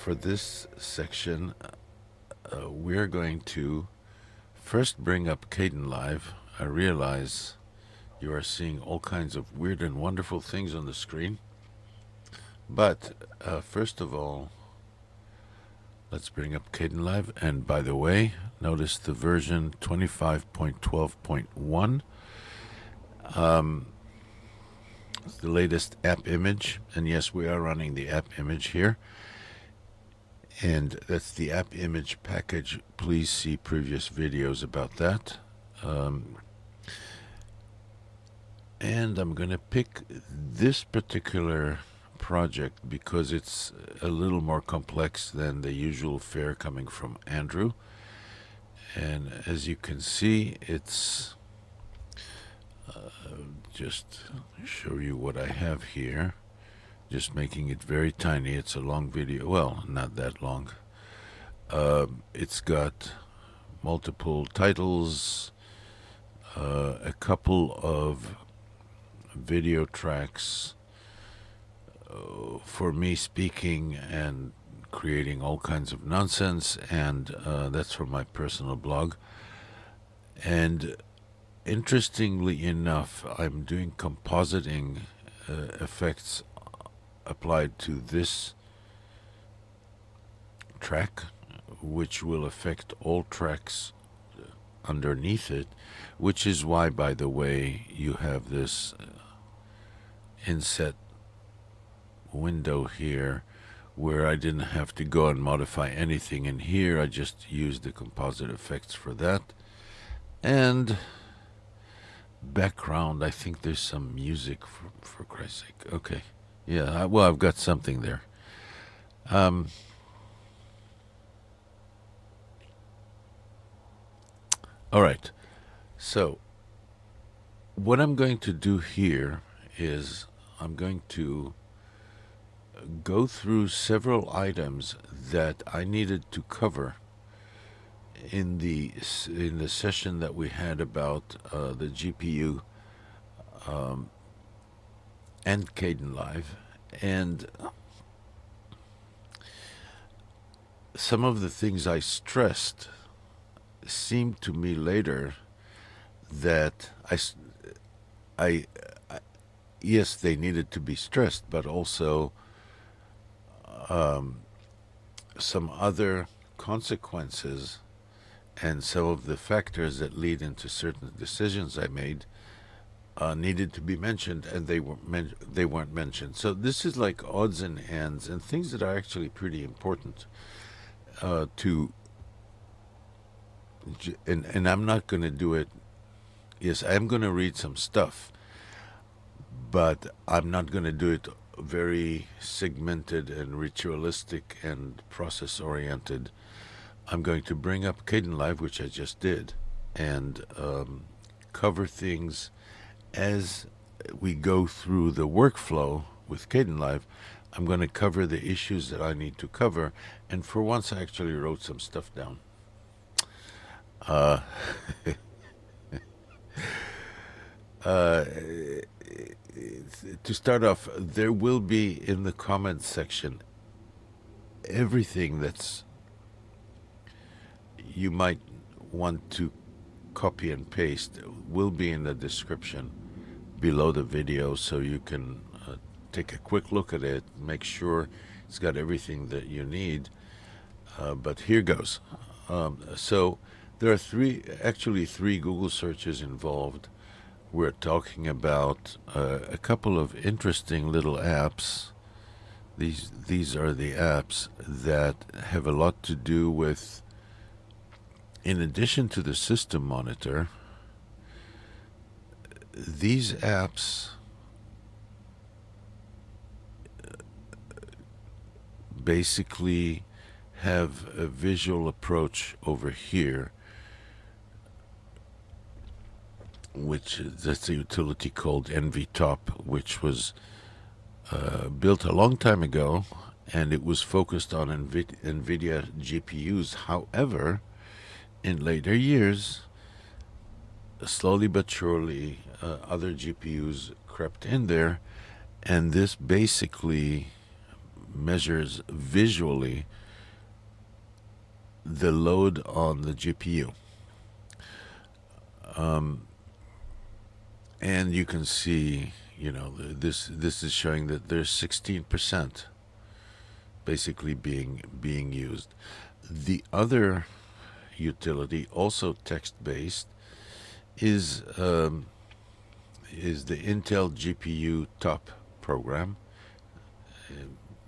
for this section, we're going to first bring up Kdenlive. I realize you are seeing all kinds of weird and wonderful things on the screen. But first of all, let's bring up Kdenlive. And by the way, notice the version 25.12.1. It's the latest AppImage. And yes, we are running the AppImage here. And that's the AppImage package. Please see previous videos about that. And I'm going to pick this particular project because it's a little more complex than the usual fare coming from Andrew. And as you can see, it's just show you what I have here. Just making it very tiny. It's a long video. Well, not that long. It's got multiple titles, a couple of video tracks for me speaking and creating all kinds of nonsense, and that's from my personal blog. And interestingly enough, I'm doing compositing effects applied to this track, which will affect all tracks underneath it, which is why, by the way, you have this inset window here where I didn't have to go and modify anything in here. I just used the composite effects for that. And background, I think there's some music for Christ's sake. Okay. Yeah, well, I've got something there. All right. So what I'm going to do here is I'm going to go through several items that I needed to cover in the session that we had about the GPU and Kdenlive, and some of the things I stressed seemed to me later that I yes, they needed to be stressed, but also some other consequences and some of the factors that lead into certain decisions I made needed to be mentioned, and they weren't mentioned. So this is like odds and ends and things that are actually pretty important to. And I'm not going to do it. Yes, I'm going to read some stuff, but I'm not going to do it very segmented and ritualistic and process oriented. I'm going to bring up Kdenlive, which I just did, and cover things as we go through the workflow with Kdenlive. I'm going to cover the issues that I need to cover, and for once I actually wrote some stuff down. To start off, there will be in the comments section everything that's you might want to copy and paste will be in the description below the video, so you can take a quick look at it, make sure it's got everything that you need. But here goes. So there are three Google searches involved. We're talking about a couple of interesting little apps. These are the apps that have a lot to do with, in addition to the system monitor, these apps basically have a visual approach over here, which that's a utility called nvtop, which was built a long time ago, and it was focused on NVIDIA GPUs. However, in later years, slowly but surely, other GPUs crept in there, and this basically measures visually the load on the GPU. And you can see, this is showing that there's 16% basically being used. The other utility, also text-based, is the Intel GPU top program.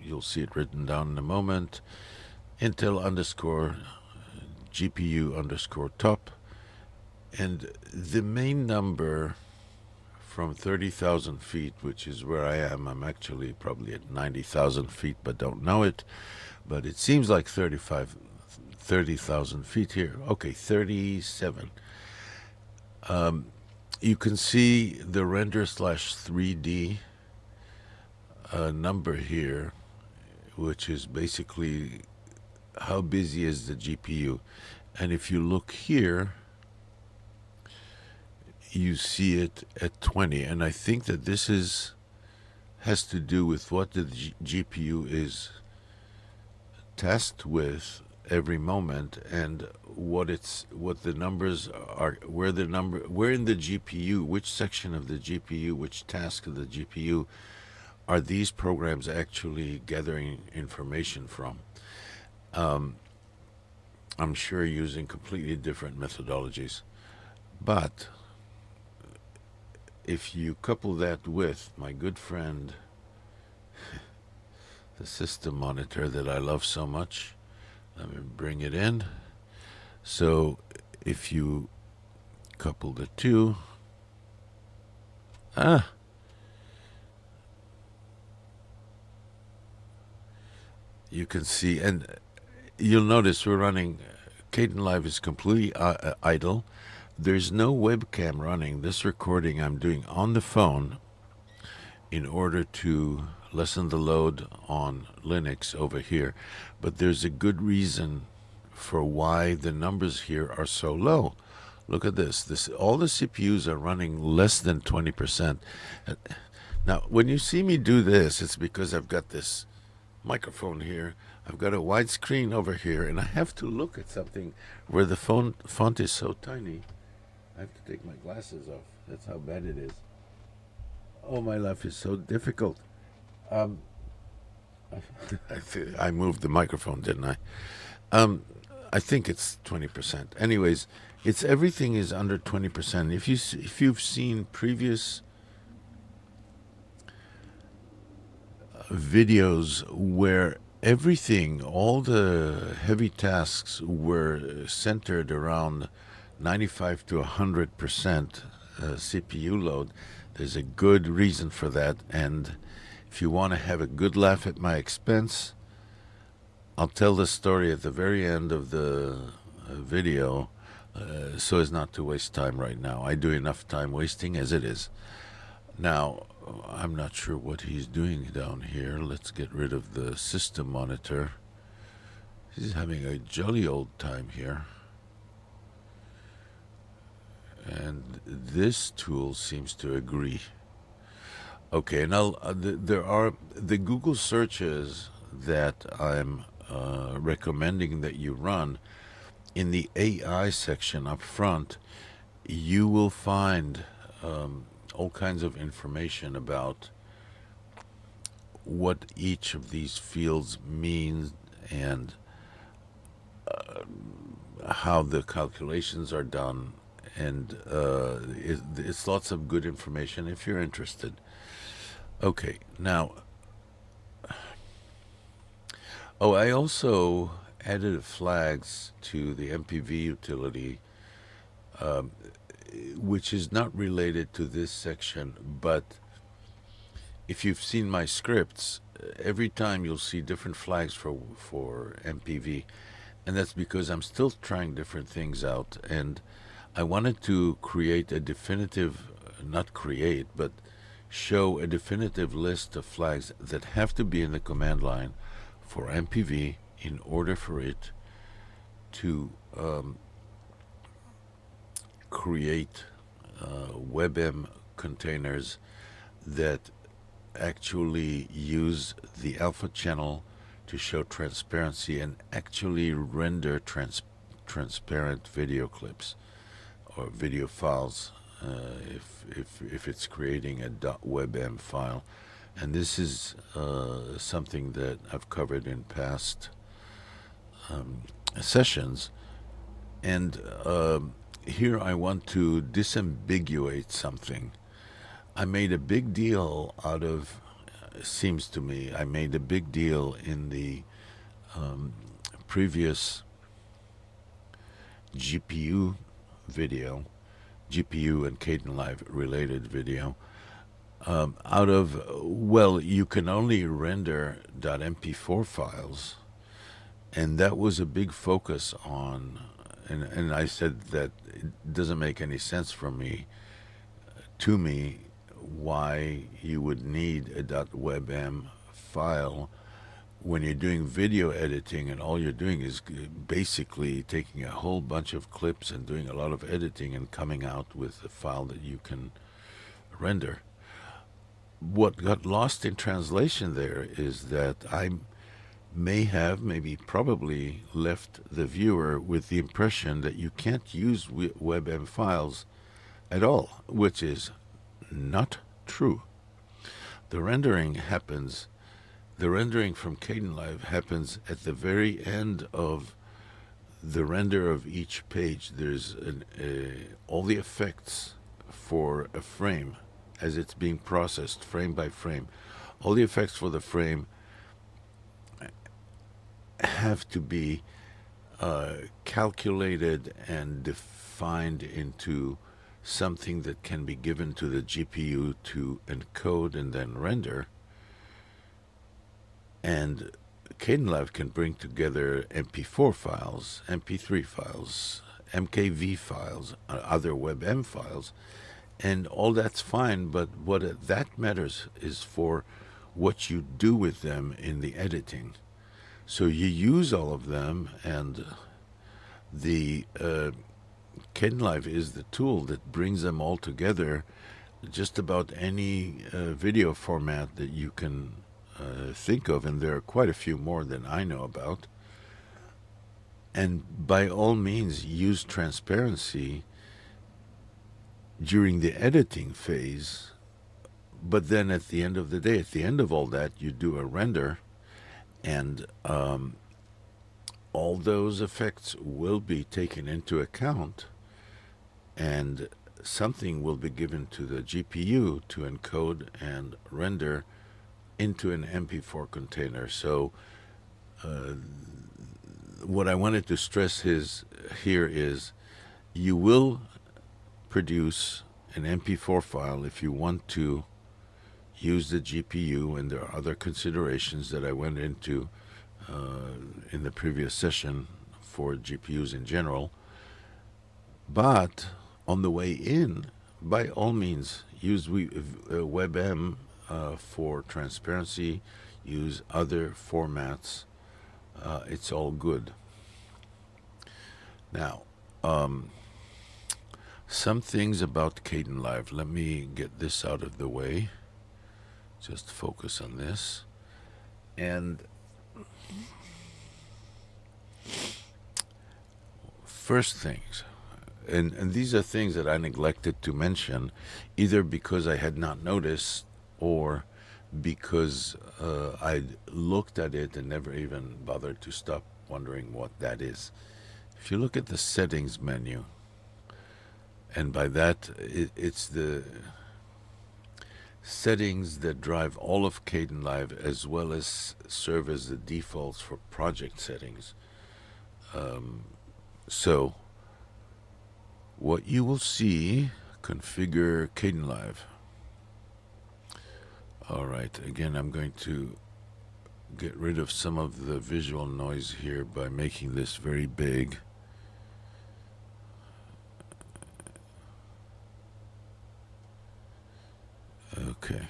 You'll see it written down in a moment. Intel underscore GPU underscore top. And the main number from 30,000 feet, which is where I am. I'm actually probably at 90,000 feet, but don't know it. But it seems like 30,000 feet here. Okay, 37. You can see the render/3D number here, which is basically how busy is the GPU. And if you look here, you see it at 20, and I think that this has to do with what the GPU is tasked with every moment, and what the numbers are, where in the GPU, which section of the GPU, which task of the GPU are these programs actually gathering information from. I'm sure using completely different methodologies, but if you couple that with my good friend, the system monitor that I love so much, let me bring it in. So if you couple the two, you can see, and you'll notice we're running, Kdenlive is completely idle. There's no webcam running. This recording I'm doing on the phone in order to lessen the load on Linux over here. But there's a good reason for why the numbers here are so low. Look at this. All the CPUs are running less than 20%. Now, when you see me do this, it's because I've got this microphone here. I've got a widescreen over here, and I have to look at something where the font is so tiny. I have to take my glasses off. That's how bad it is. Oh, my life is so difficult. I moved the microphone, didn't I? I think it's 20%. Anyways, everything is under 20%. If you've seen previous videos where everything, all the heavy tasks were centered around 95 to 100% CPU load, there's a good reason for that. And if you want to have a good laugh at my expense, I'll tell the story at the very end of the video so as not to waste time right now. I do enough time wasting as it is. Now, I'm not sure what he's doing down here. Let's get rid of the system monitor. He's having a jolly old time here. And this tool seems to agree. Okay, now there are the Google searches that I'm recommending that you run. In the AI section up front, you will find all kinds of information about what each of these fields means and how the calculations are done. And it's lots of good information if you're interested. Okay, now, I also added flags to the MPV utility, which is not related to this section, but if you've seen my scripts, every time you'll see different flags for MPV, and that's because I'm still trying different things out, and I wanted to create a definitive, not create, but show a definitive list of flags that have to be in the command line for MPV in order for it to create WebM containers that actually use the alpha channel to show transparency and actually render transparent video clips or video files if it's creating a .webm file. And this is something that I've covered in past sessions. And here I want to disambiguate something. I made a big deal out of, seems to me, I made a big deal in the previous GPU video, GPU and Kdenlive related video, out of, well, you can only render .mp4 files, and that was a big focus on, and I said that it doesn't make any sense for me, to me, why you would need a .webm file when you're doing video editing and all you're doing is basically taking a whole bunch of clips and doing a lot of editing and coming out with a file that you can render. What got lost in translation there is that I may have, maybe probably left the viewer with the impression that you can't use WebM files at all, which is not true. The rendering happens, the rendering from Kdenlive happens at the very end of the render of each page. There's all the effects for a frame as it's being processed frame by frame. All the effects for the frame have to be calculated and defined into something that can be given to the GPU to encode and then render. And Kdenlive can bring together MP4 files, MP3 files, MKV files, other WebM files, and all that's fine, but what that matters is for what you do with them in the editing. So you use all of them, and the Kdenlive is the tool that brings them all together. Just about any video format that you can think of, and there are quite a few more than I know about. And by all means, use transparency during the editing phase, but then at the end of the day, at the end of all that, you do a render, and all those effects will be taken into account, and something will be given to the GPU to encode and render into an MP4 container. So what I wanted to stress here is you will produce an MP4 file if you want to use the GPU, and there are other considerations that I went into in the previous session for GPUs in general. But on the way in, by all means, use WebM for transparency, use other formats. It's all good. Now, some things about Kdenlive. Let me get this out of the way. Just focus on this. And first things, and these are things that I neglected to mention, either because I had not noticed or because I'd looked at it and never even bothered to stop wondering what that is. If you look at the settings menu, and by that it's the settings that drive all of Kdenlive, as well as serve as the defaults for project settings. So what you will see, configure Kdenlive. All right, again, I'm going to get rid of some of the visual noise here by making this very big. Okay.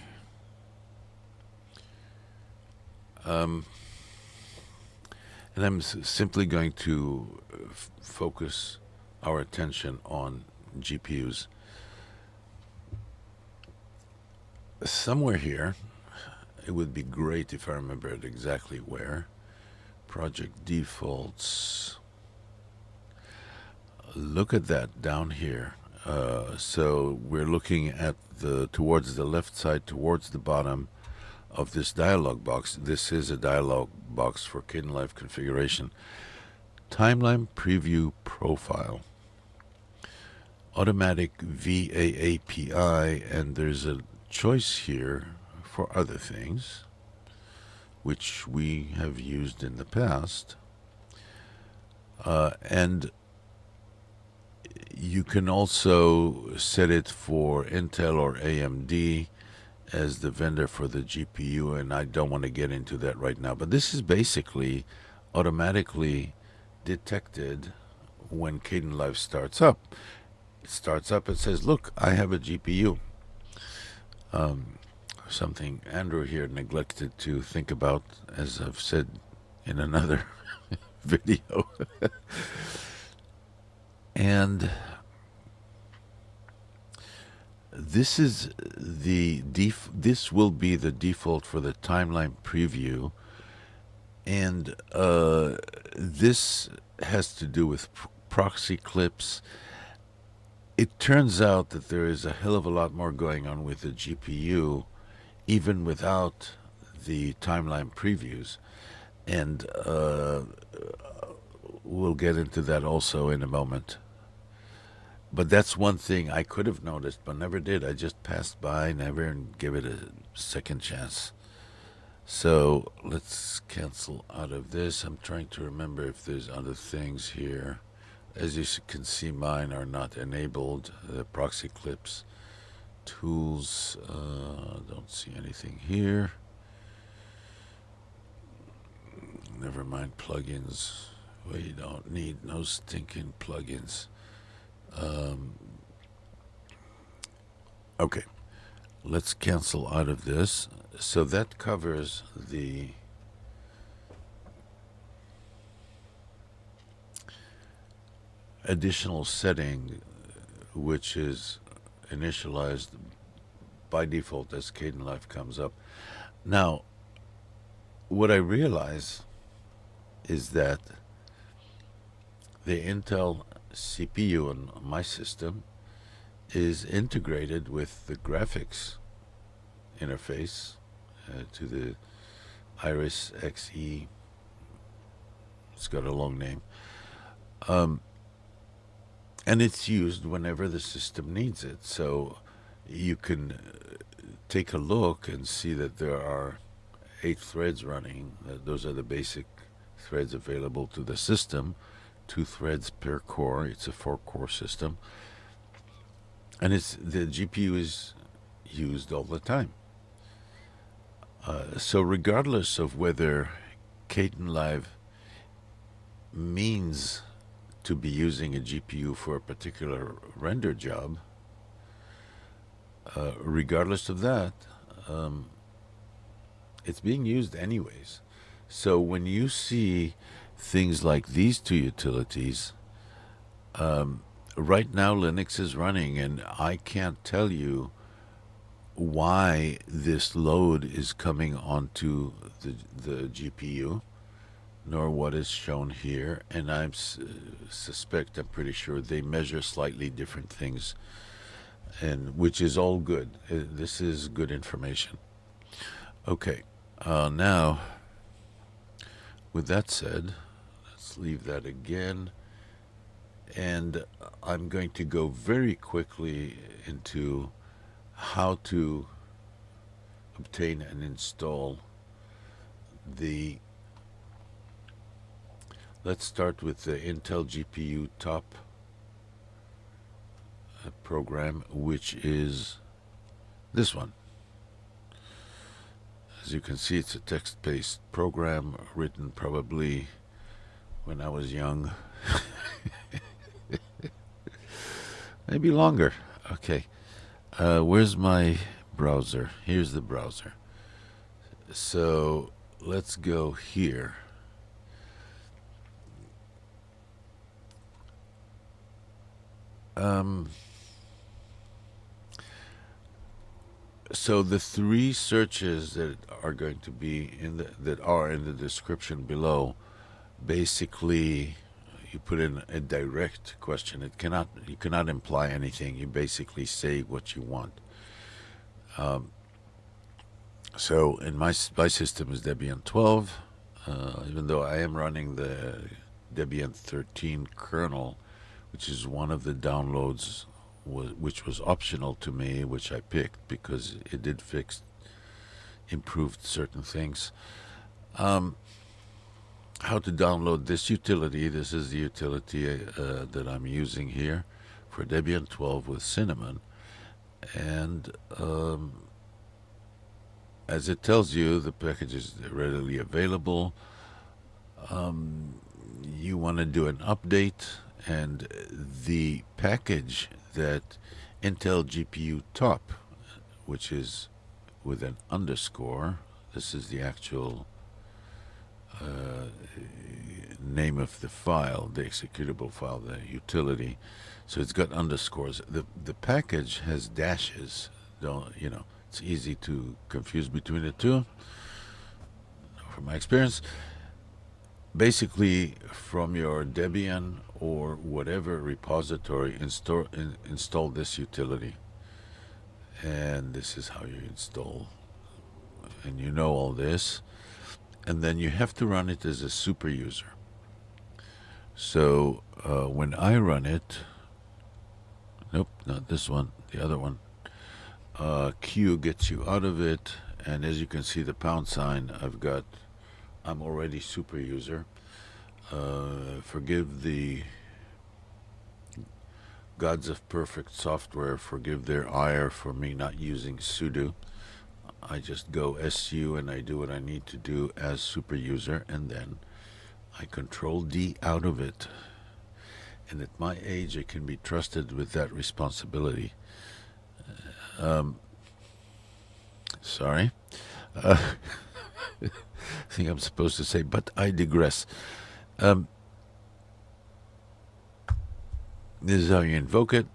And I'm simply going to focus our attention on GPUs. Somewhere here, it would be great if I remember it exactly where. Project defaults. Look at that down here. So we're looking at towards the left side, towards the bottom of this dialog box. This is a dialog box for Kdenlive configuration. Timeline preview profile. Automatic VA API, and there's a choice here for other things, which we have used in the past. And you can also set it for Intel or AMD as the vendor for the GPU, and I don't want to get into that right now. But this is basically automatically detected when Kdenlive starts up. It starts up, it says, look, I have a GPU. Something Andrew here neglected to think about, as I've said in another video. And this is this will be the default for the timeline preview, and this has to do with proxy clips. It turns out that there is a hell of a lot more going on with the GPU, even without the timeline previews, and we'll get into that also in a moment. But that's one thing I could have noticed, but never did. I just passed by, never give it a second chance. So let's cancel out of this. I'm trying to remember if there's other things here. As you can see, mine are not enabled. The proxy clips, tools, don't see anything here. Never mind plugins. We don't need no stinking plugins. Okay, let's cancel out of this. So that covers the additional setting, which is initialized by default as Kdenlive comes up. Now, what I realize is that the Intel CPU on my system is integrated with the graphics interface to the Iris Xe. It's got a long name. And it's used whenever the system needs it. So you can take a look and see that there are 8 threads running. Those are the basic threads available to the system. 2 threads per core. It's a 4-core system. And the GPU is used all the time. So regardless of whether Kdenlive means to be using a GPU for a particular render job, regardless of that, it's being used anyways. So when you see things like these 2 utilities, right now Linux is running, and I can't tell you why this load is coming onto the GPU, nor what is shown here, and I'm pretty sure they measure slightly different things, and which is all good. This is good information. Okay, now with that said, let's leave that again, and I'm going to go very quickly into how to obtain and install the. Let's start with the Intel GPU top program, which is this one. As you can see, it's a text-based program written probably when I was young. Maybe longer. Okay. Where's my browser? Here's the browser. So let's go here. So the 3 searches that are going to be in the description below. Basically, you put in a direct question. You cannot imply anything. You basically say what you want. So in my system is Debian 12, even though I am running the Debian 13 kernel, which is one of the downloads which was optional to me, which I picked because it did improved certain things. How to download this utility. This is the utility that I'm using here for Debian 12 with Cinnamon. And as it tells you, the package is readily available. You want to do an update, and the package that Intel GPU top, which is with an underscore, this is the actual name of the file, the executable file, the utility. So it's got underscores. The package has dashes. It's easy to confuse between the two. From my experience, basically from your Debian or whatever repository, install this utility. And this is how you install. And you know all this. And then you have to run it as a super user. So when I run it, nope, not this one, the other one, Q gets you out of it, and as you can see the pound sign, I'm already super user. Forgive the gods of perfect software, forgive their ire for me not using sudo. I just go su and I do what I need to do as super user, and then I control D out of it. And at my age, I can be trusted with that responsibility. Sorry. I think I'm supposed to say, but I digress. This is how you invoke it.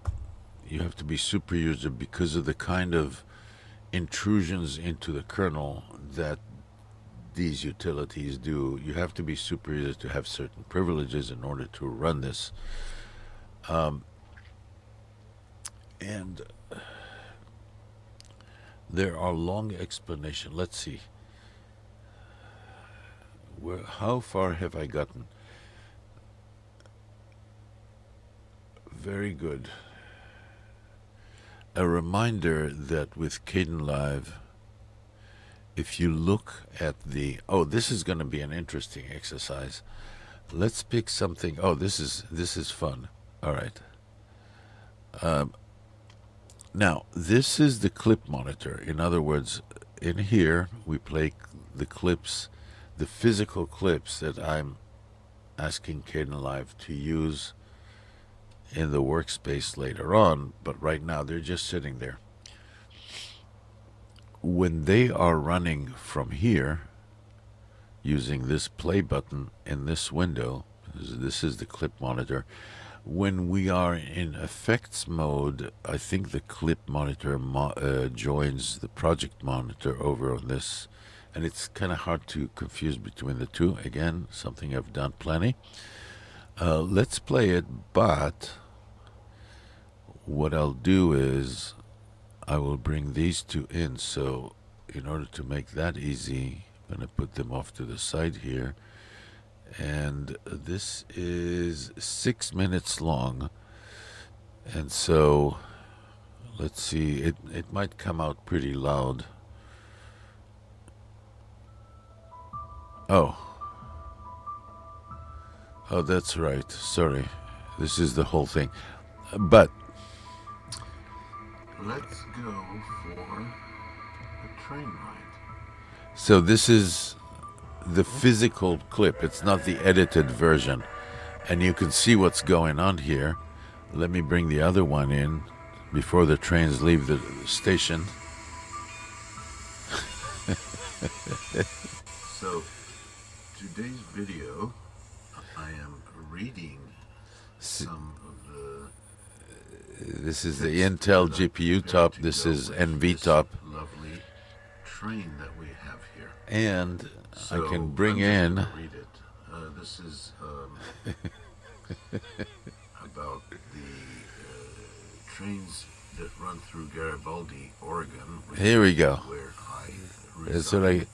You have to be super user because of the kind of intrusions into the kernel that these utilities do. You have to be super user to have certain privileges in order to run this. And there are long explanations. Let's see. How far have I gotten? Very good. A reminder that with Kdenlive, if you look at this is going to be an interesting exercise. Let's pick something. This is fun. All right. Now, this is the clip monitor. In other words, in here, we play the clips, the physical clips that I'm asking Kdenlive to use in the workspace later on, but right now they're just sitting there. When they are running from here, using this play button in this window, this is the clip monitor. When we are in effects mode, I think the clip monitor joins the project monitor over on this, and it's kind of hard to confuse between the two. Again, something I've done plenty. Let's play it, but what I'll do is I will bring these two in. So in order to make that easy, I'm going to put them off to the side here. And this is 6 minutes long. And so let's see, it might come out pretty loud. Oh, that's right. Sorry. This is the whole thing. But let's go for a train ride. So this is the physical clip. It's not the edited version. And you can see what's going on here. Let me bring the other one in before the trains leave the station. So today's video, I am reading some of the... This is the Intel GPU top. This is nvtop. Lovely train that we have here. And so I can bring in. Read it. This is about the trains that run through Garibaldi, Oregon. Here we go. Where I reside. That's what I.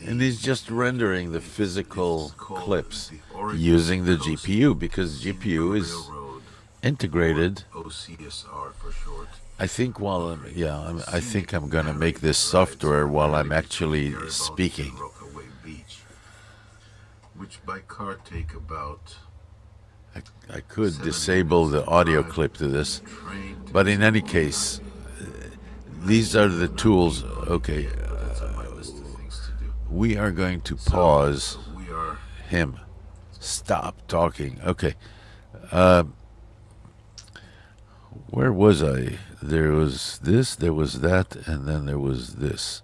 And he's just rendering the physical clips using the GPU, because GPU is integrated. OCSR for short. I think I think I'm gonna make this software while I'm actually speaking. Which by car take about. I could disable the audio clip to this, but in any case, these are the tools. Okay. We are going to pause him. Stop talking. Okay. Where was I? There was this, there was that, and then there was this.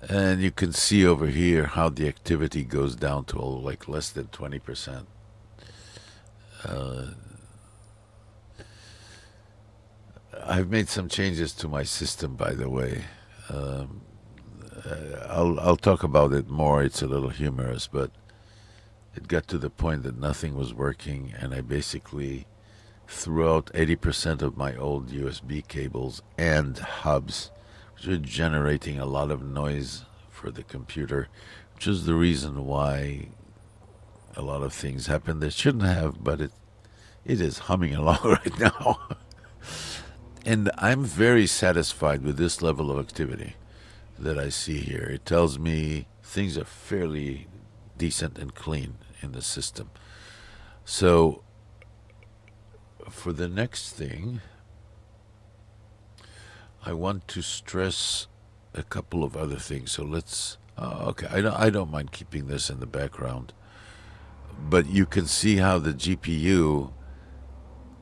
And you can see over here how the activity goes down to like less than 20%. I've made some changes to my system, by the way. I'll talk about it more. It's a little humorous, but it got to the point that nothing was working, and I basically threw out 80% of my old USB cables and hubs, which are generating a lot of noise for the computer, which is the reason why a lot of things happen that shouldn't have, but it is humming along right now. And I'm very satisfied with this level of activity that I see here. It tells me things are fairly decent and clean in the system. So for the next thing, I want to stress a couple of other things. So let's okay, I don't mind keeping this in the background, but you can see how the GPU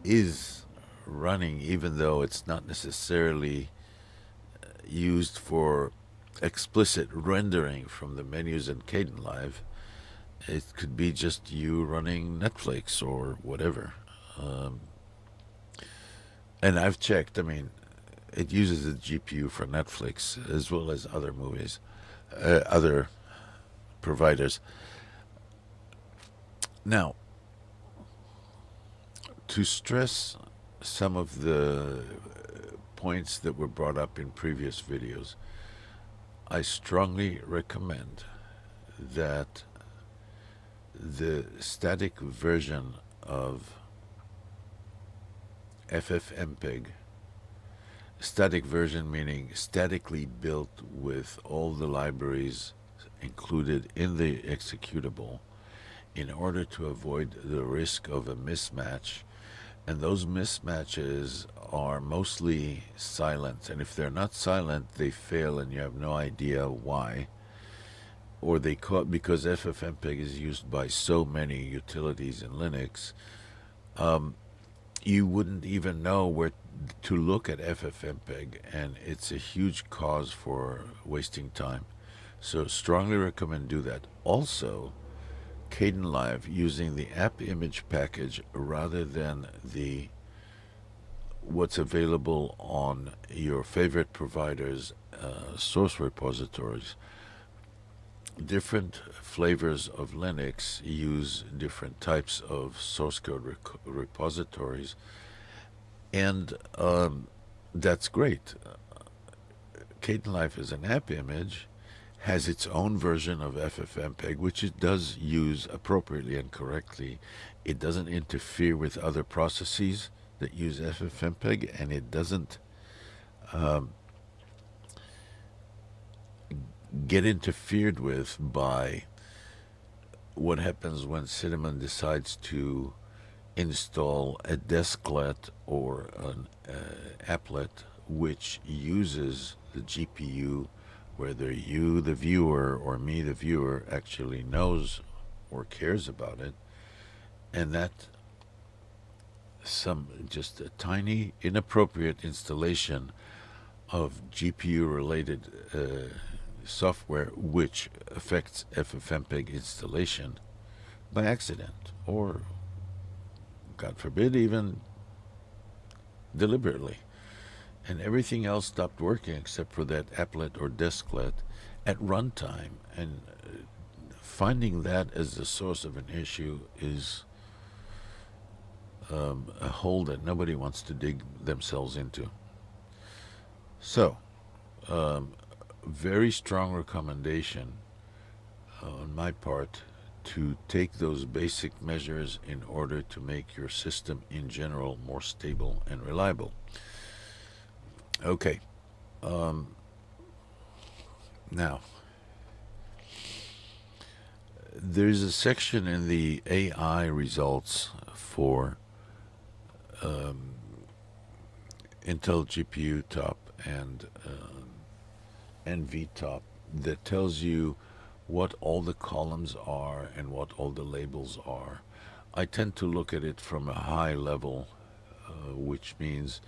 is running, even though it's not necessarily used for explicit rendering from the menus in Kdenlive. It could be just you running Netflix or whatever. And I've checked, I mean, it uses the GPU for Netflix as well as other movies, other providers. Now, to stress some of the points that were brought up in previous videos, I strongly recommend that the static version of ffmpeg, static version meaning statically built with all the libraries included in the executable, in order to avoid the risk of a mismatch. And those mismatches are mostly silent. And if they're not silent, they fail and you have no idea why. Or they caught because ffmpeg is used by so many utilities in Linux, you wouldn't even know where to look at ffmpeg, and it's a huge cause for wasting time. So strongly recommend do that. Also, Kdenlive using the AppImage package rather than the what's available on your favorite providers' source repositories. Different flavors of Linux use different types of source code repositories, and that's great. Kdenlive as an AppImage has its own version of ffmpeg, which it does use appropriately and correctly. It doesn't interfere with other processes that use ffmpeg, and it doesn't get interfered with by what happens when Cinnamon decides to install a desklet or an applet which uses the GPU, whether you, the viewer, or me, the viewer, actually knows or cares about it, and that just a tiny inappropriate installation of GPU-related software which affects ffmpeg installation by accident, or God forbid, even deliberately. and everything else stopped working except for that applet or disklet at runtime. And finding that as the source of an issue is a hole that nobody wants to dig themselves into. So, very strong recommendation on my part to take those basic measures in order to make your system in general more stable and reliable. Okay. Now, there's a section in the AI results for Intel GPU top and nvtop that tells you what all the columns are and what all the labels are. I tend to look at it from a high level, which means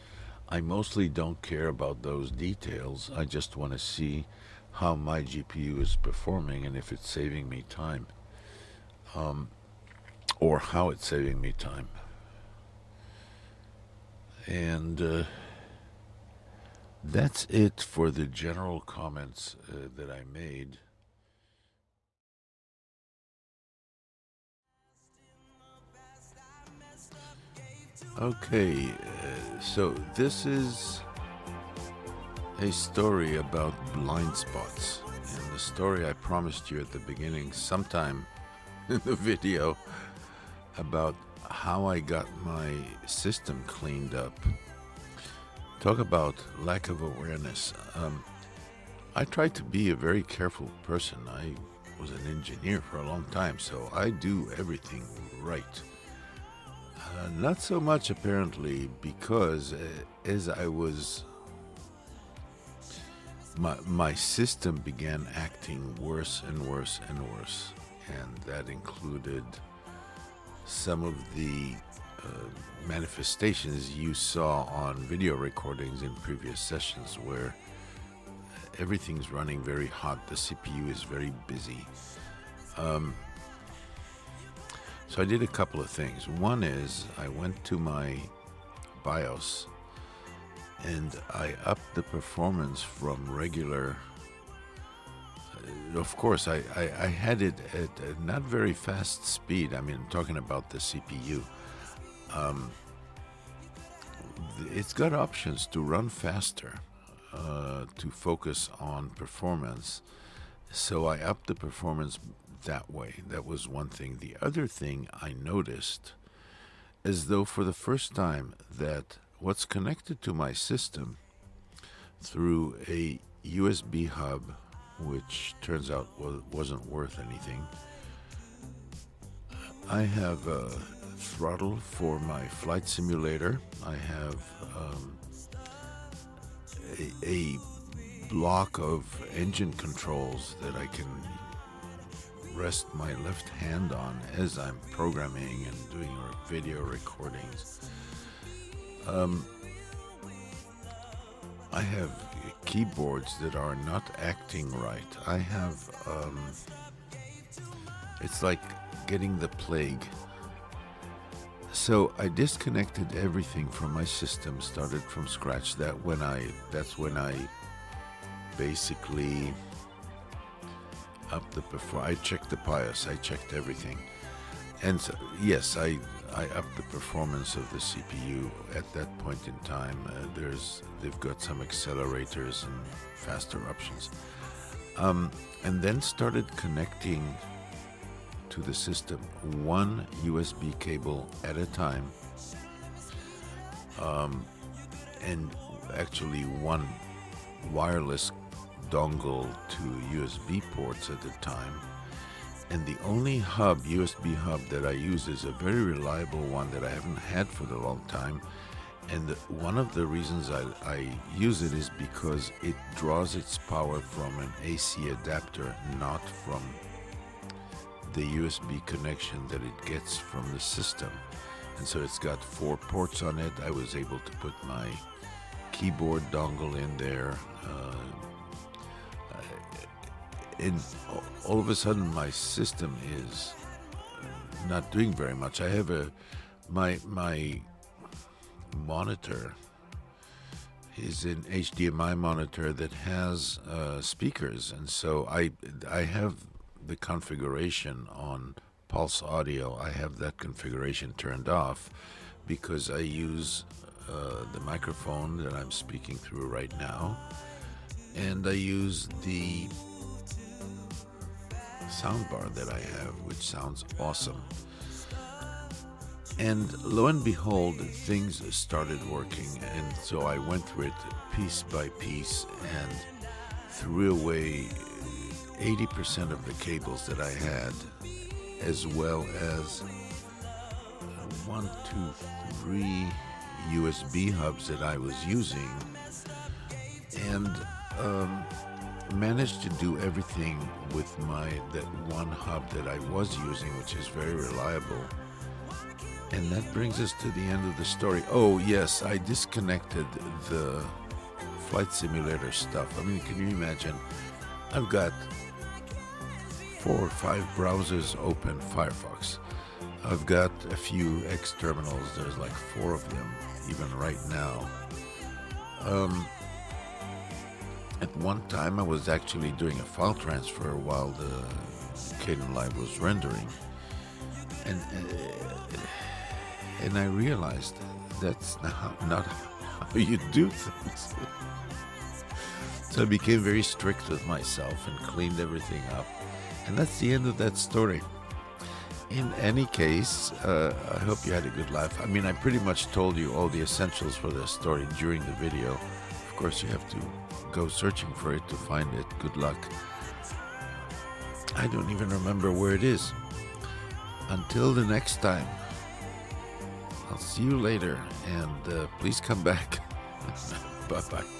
I mostly don't care about those details. I just want to see how my GPU is performing and if it's saving me time, or how it's saving me time. And that's it for the general comments that I made. Okay, so this is a story about blind spots. And the story I promised you at the beginning, sometime in the video, about how I got my system cleaned up. Talk about lack of awareness. I try to be a very careful person. I was an engineer for a long time, so I do everything right. Not so much apparently, because as I was, my system began acting worse and worse and worse, and that included some of the manifestations you saw on video recordings in previous sessions, where everything's running very hot, the CPU is very busy. So I did a couple of things. One is I went to my BIOS and I upped the performance from regular. Of course, I had it at a not very fast speed. I mean, I'm talking about the CPU. It's got options to run faster, to focus on performance. So I upped the performance that way. That was one thing. The other thing I noticed, as though for the first time, that what's connected to my system through a USB hub, which turns out wasn't worth anything. I have a throttle for my flight simulator. I have a block of engine controls that I can rest my left hand on as I'm programming and doing video recordings. I have keyboards that are not acting right. I have, it's like getting the plague. So I disconnected everything from my system, started from scratch. That's when I basically upped the I checked the BIOS, I checked everything. And so, yes, I upped the performance of the CPU at that point in time. They've got some accelerators and faster options. And then started connecting to the system one USB cable at a time, and actually one wireless dongle to USB ports at a time. And the only USB hub that I use is a very reliable one that I haven't had for a long time. And one of the reasons I use it is because it draws its power from an AC adapter, not from the USB connection that it gets from the system. And so it's got 4 ports on it. I was able to put my keyboard dongle in there. And all of a sudden my system is not doing very much. I have my monitor is an HDMI monitor that has speakers, and so I have the configuration on Pulse Audio. I have that configuration turned off because I use the microphone that I'm speaking through right now, and I use the soundbar that I have, which sounds awesome. And lo and behold, things started working, and so I went through it piece by piece and threw away 80% of the cables that I had, as well as 3 USB hubs that I was using, and managed to do everything with that one hub that I was using, which is very reliable. And that brings us to the end of the story. Oh yes, I disconnected the flight simulator stuff. I mean, can you imagine? I've got 4 or 5 browsers open, Firefox. I've got a few X terminals. There's like 4 of them, even right now. At one time, I was actually doing a file transfer while the Kdenlive was rendering, and I realized that's not how you do things. So I became very strict with myself and cleaned everything up, and that's the end of that story. In any case, I hope you had a good laugh. I mean, I pretty much told you all the essentials for the story during the video. Of course, you have to go searching for it to find it. Good luck. I don't even remember where it is. Until the next time, I'll see you later, and please come back. Bye-bye.